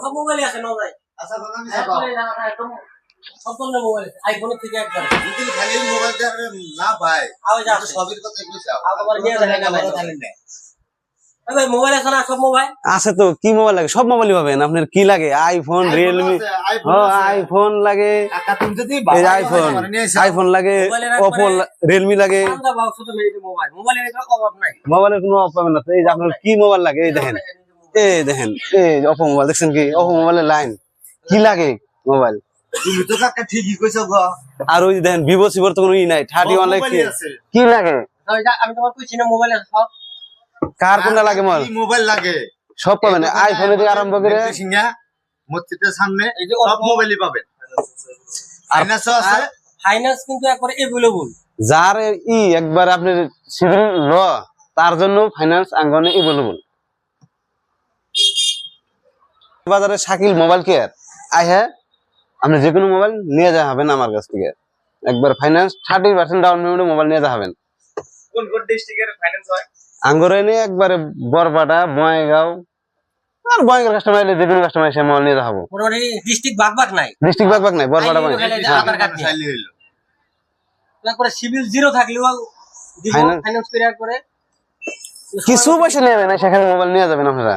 সব মোবাইল আছে না ভাই? আচ্ছা আমি সব একদম সম্পূর্ণ মোবাইল আইফোন থেকে একবার যদি খালি মোবাইল না ভাই সবই কথা কইছো আবার নিয়ে যায় না ভাই ভাই মোবাইল আছে না সব মোবাইল আছে তো কি মোবাইল লাগে সব মোবাইলই পাবেন আপনার কি লাগে আইফোন রিয়েলমি আইফোন লাগে এই আইফোন আইফোন লাগে ওপো রিয়েলমি লাগে মোবাইলের কোনো অভাব পাবেন না এই যে আপনার কি মোবাইল লাগে এই দেখেন এই ওপো মোবাইল দেখছেন কি ওপো মোবাইলের লাইন কি লাগে মোবাইল তুমি তো কাকা ঠিকই কইছো গো আর ওই দেখেন ভিভো সিভোর তো কোনো ই নাই 31 লাগে কি লাগে আমি তোমার কইছি না মোবাইল আছে সব কার কোনটা লাগে মোবাইল লাগে সব পাবেন আইফোন থেকে আরম্ভ করে সিঙ্গা মসজিদের সামনে সব মোবাইলই পাবেন ফাইনান্সও আছে ফাইনান্স কিন্তু একবারে अवेलेबल যার একবার আপনি সিভিল ল তার জন্য ফাইনান্স আঙ্গনে अवेलेबल বাজারে শাকিল মোবাইল কেয়ার হ্যাঁ আপনি যে কোনো মোবাইল নিয়ে যা হবেন আমার কাছ থেকে একবার ফাইনান্স 30% ডাউন পেমেন্টে মোবাইল নিয়ে যা হবেন কোন কোন ডিস্ট্রিক্টের ফাইনান্স হয় আঙ্গুরে নিয়ে একবারে বরপাটা বঙ্গাইগাঁও আর বঙ্গাইগাঁও কাস্টমার এলে যে কোনো কাস্টমার এসে মোবাইল নিয়ে যা হবো পুরো ডিস্ট্রিক্ট বাগবাগ নাই বরপাটা আধার কার্ড চাইলে হইলো তারপরে সিভিল জিরো থাকলেও দিব ফাইনান্স করে কিছু পয়সা নেবে না সেখানে মোবাইল নিয়ে যাবেন আপনারা